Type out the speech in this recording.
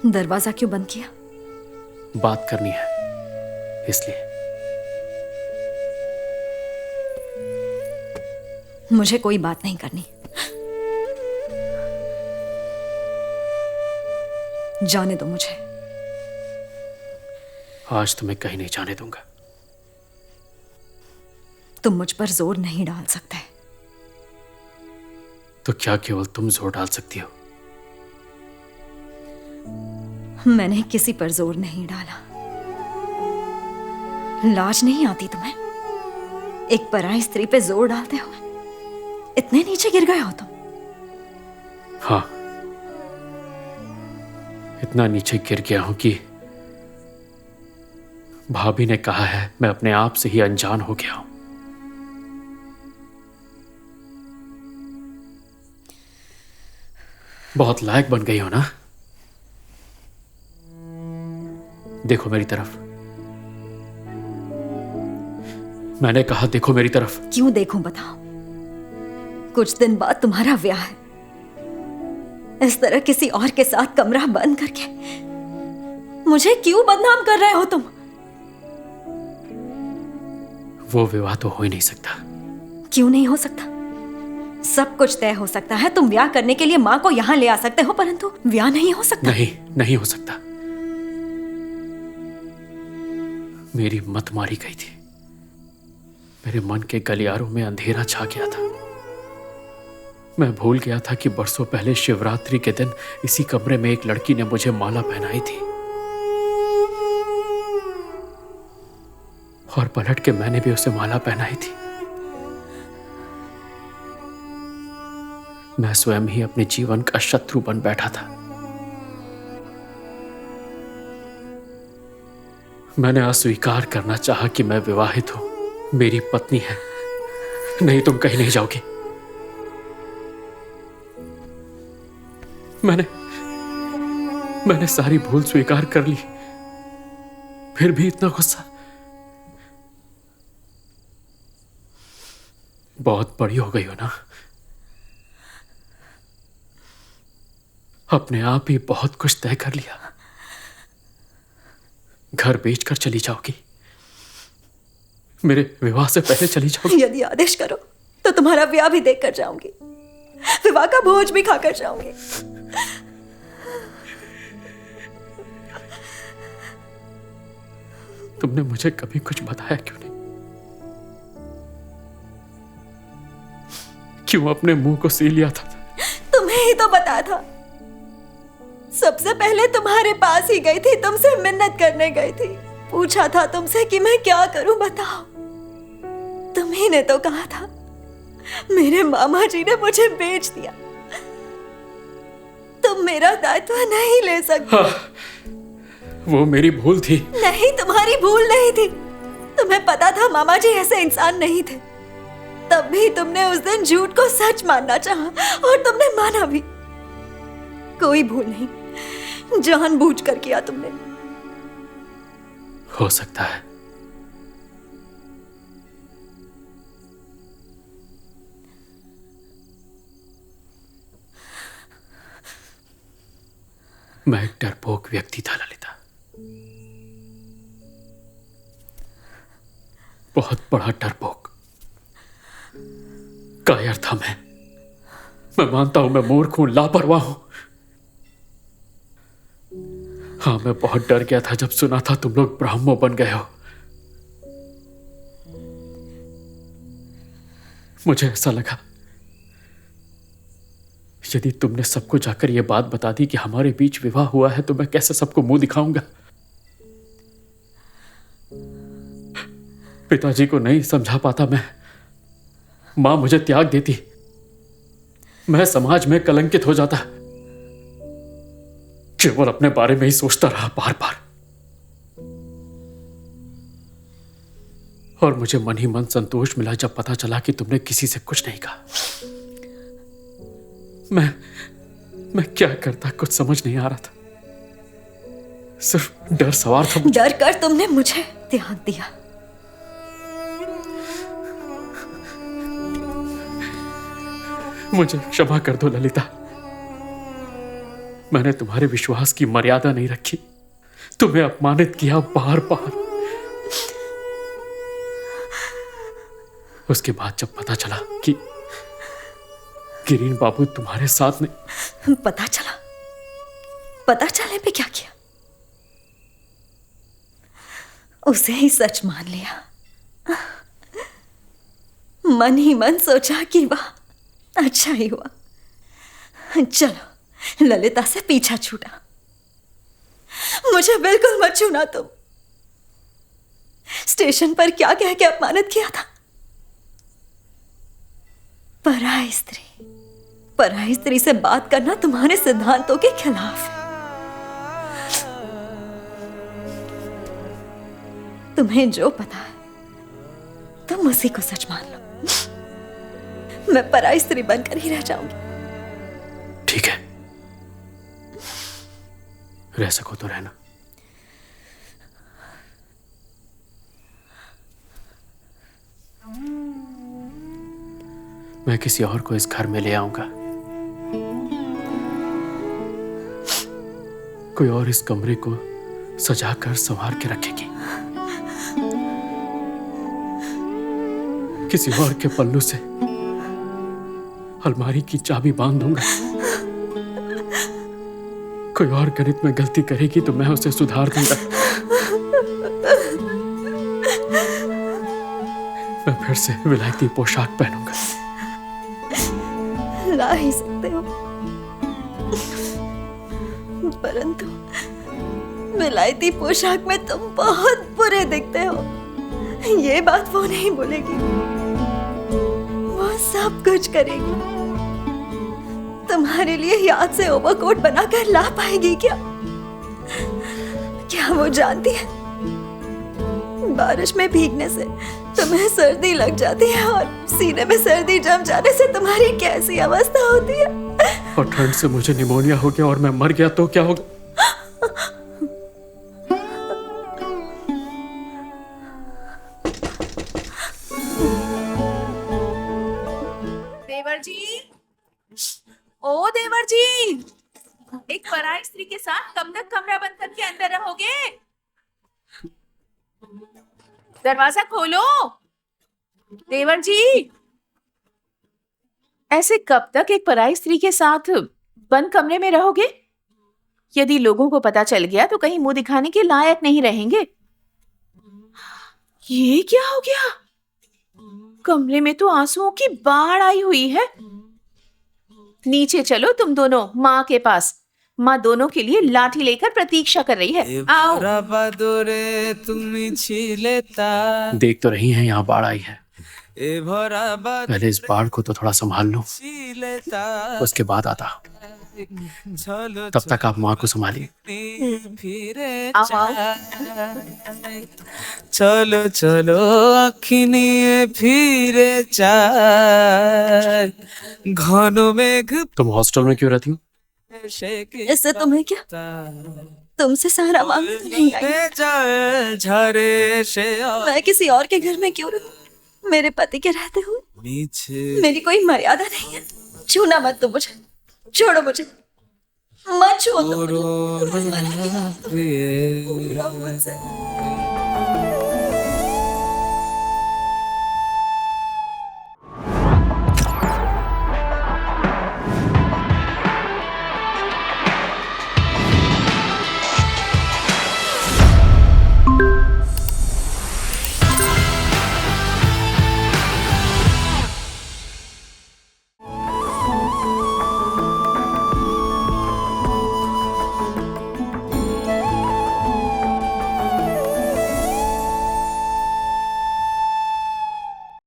दरवाजा क्यों बंद किया? बात करनी है इसलिए। मुझे कोई बात नहीं करनी। जाने दो मुझे। आज तुम्हें कहीं नहीं जाने दूंगा। तुम मुझ पर जोर नहीं डाल सकते। तो क्या केवल तुम जोर डाल सकती हो? मैंने किसी पर जोर नहीं डाला। लाज नहीं आती तुम्हें? एक पराई स्त्री पे जोर डालते हो? इतने नीचे गिर गए हो तुम? हाँ, इतना नीचे गिर गया हूं कि भाभी ने कहा है मैं अपने आप से ही अनजान हो गया हूं। बहुत लायक बन गई हो ना? देखो मेरी तरफ। मैंने कहा देखो मेरी तरफ। क्यों देखूं बताओ? कुछ दिन बाद तुम्हारा ब्याह है। इस तरह किसी और के साथ कमरा बंद करके मुझे क्यों बदनाम कर रहे हो तुम? वो विवाह तो हो ही नहीं सकता। क्यों नहीं हो सकता? सब कुछ तय हो सकता है। तुम ब्याह करने के लिए मां को यहां ले आ सकते हो, परंतु ब्याह नहीं हो सकता। नहीं, नहीं हो सकता। मेरी मत मारी गई थी। मेरे मन के गलियारों में अंधेरा छा गया था। मैं भूल गया था कि बरसों पहले शिवरात्रि के दिन इसी कमरे में एक लड़की ने मुझे माला पहनाई थी, और पलट के मैंने भी उसे माला पहनाई थी। मैं स्वयं ही अपने जीवन का शत्रु बन बैठा था। मैंने अस्वीकार करना चाहा कि मैं विवाहित हूं, मेरी पत्नी है। नहीं, तुम कहीं नहीं जाओगी। मैंने सारी भूल स्वीकार कर ली, फिर भी इतना गुस्सा। बहुत बड़ी हो गई हो ना? अपने आप ही बहुत कुछ तय कर लिया। घर बेचकर चली जाओगी? मेरे विवाह से पहले चली जाओगी? यदि आदेश करो तो तुम्हारा ब्याह भी देखकर जाऊंगी, विवाह का भोज भी खाकर जाऊंगी। तुमने मुझे कभी कुछ बताया क्यों नहीं? क्यों अपने मुंह को सील लिया था? तुम्हें ही तो पता था। सबसे पहले तुम्हारे पास ही गई थी, तुमसे मिन्नत करने गई थी। पूछा था तुमसे कि मैं क्या करूं बताओ। तुम्ही ने तो कहा था मेरे मामा जी ने मुझे बेच दिया, तुम मेरा दायित्व नहीं ले सकते। हाँ, वो मेरी भूल थी। नहीं, तुम्हारी भूल नहीं थी। तुम्हें पता था मामा जी ऐसे इंसान नहीं थे, तब भी तुमने उस दिन झूठ को सच मानना चाहा और तुमने माना भी। कोई भूल नहीं, जानबूझकर किया तुमने। हो सकता है। मैं एक डरपोक व्यक्ति था ललिता, बहुत बड़ा डरपोक। कायर था मैं मानता हूं, मैं मूर्ख हूं, लापरवाह हूं। हाँ, मैं बहुत डर गया था जब सुना था तुम लोग ब्राह्मण बन गए हो। मुझे ऐसा लगा यदि तुमने सबको जाकर यह बात बता दी कि हमारे बीच विवाह हुआ है तो मैं कैसे सबको मुंह दिखाऊंगा। पिताजी को नहीं समझा पाता मैं। मां मुझे त्याग देती, मैं समाज में कलंकित हो जाता। केवल अपने बारे में ही सोचता रहा बार बार, और मुझे मन ही मन संतोष मिला जब पता चला कि तुमने किसी से कुछ नहीं कहा। मैं क्या करता कुछ समझ नहीं आ रहा था। सिर्फ डर सवार था। डर कर तुमने मुझे त्याग दिया। मुझे क्षमा कर दो ललिता। मैंने तुम्हारे विश्वास की मर्यादा नहीं रखी, तुम्हें अपमानित किया बार बार। उसके बाद जब पता चला कि गिरीन बाबू तुम्हारे साथ नहीं। पता चला? पता चलने पे क्या किया? उसे ही सच मान लिया। मन ही मन सोचा कि वाह, अच्छा ही हुआ। चलो, ललिता से पीछा छूटा। मुझे बिल्कुल मत छूना तुम। स्टेशन पर क्या कह के अपमानित किया था? पराई स्त्री से बात करना तुम्हारे सिद्धांतों के खिलाफ है। तुम्हें जो पता है तुम उसी को सच मान लो। मैं पराई स्त्री बनकर ही रह जाऊंगी। ठीक है, रह सको तो रहना। मैं किसी और को इस घर में ले आऊंगा। कोई और इस कमरे को सजाकर संवार के रखेगी। किसी और के पल्लू से अलमारी की चाबी बांध दूंगा। कोई और गणित में गलती करेगी तो मैं उसे सुधार दूंगा। मैं फिर से विलायती पोशाक पहनूंगा। ला ही सकते हो, परंतु विलायती पोशाक में तुम बहुत बुरे दिखते हो। ये बात वो नहीं बोलेगी, वो सब कुछ करेगी। तुम्हारे लिए याद से ओवरकोट बनाकर ला पाएगी क्या? क्या वो जानती है बारिश में भीगने से तुम्हें सर्दी लग जाती है और सीने में सर्दी जम जाने से तुम्हारी कैसी अवस्था होती है? और ठंड से मुझे निमोनिया हो गया और मैं मर गया तो क्या होगा? देवर जी, ओ देवर जी, एक पराई स्त्री के साथ कब तक कमरा बंद करके अंदर रहोगे? दरवाजा खोलो। देवर जी, ऐसे कब तक एक पराई स्त्री के साथ बंद कमरे में रहोगे? यदि लोगों को पता चल गया तो कहीं मुंह दिखाने के लायक नहीं रहेंगे। ये क्या हो गया? कमरे में तो आंसुओं की बाढ़ आई हुई है। नीचे चलो तुम दोनों माँ के पास। माँ दोनों के लिए लाठी लेकर प्रतीक्षा कर रही है। आओ। देख तो रही हैं यहाँ बाढ़ आई है। पहले इस बाढ़ को तो थोड़ा संभाल लो, उसके बाद आता। तब तक आप माँ को संभालिए। चलो चलो अखिनिए फिरे चाय घन मेघ। तुम हॉस्टल में क्यों रहती हो? इससे तुम्हें क्या? तुमसे सहारा मांगने तो नहीं आई। मैं किसी और के घर में क्यों रहूं? मेरे पति के रहते हुए मेरी कोई मर्यादा नहीं है। छूना मत तुम मुझे, छोड़ो मुझे, मत छुओ तुम मुझे।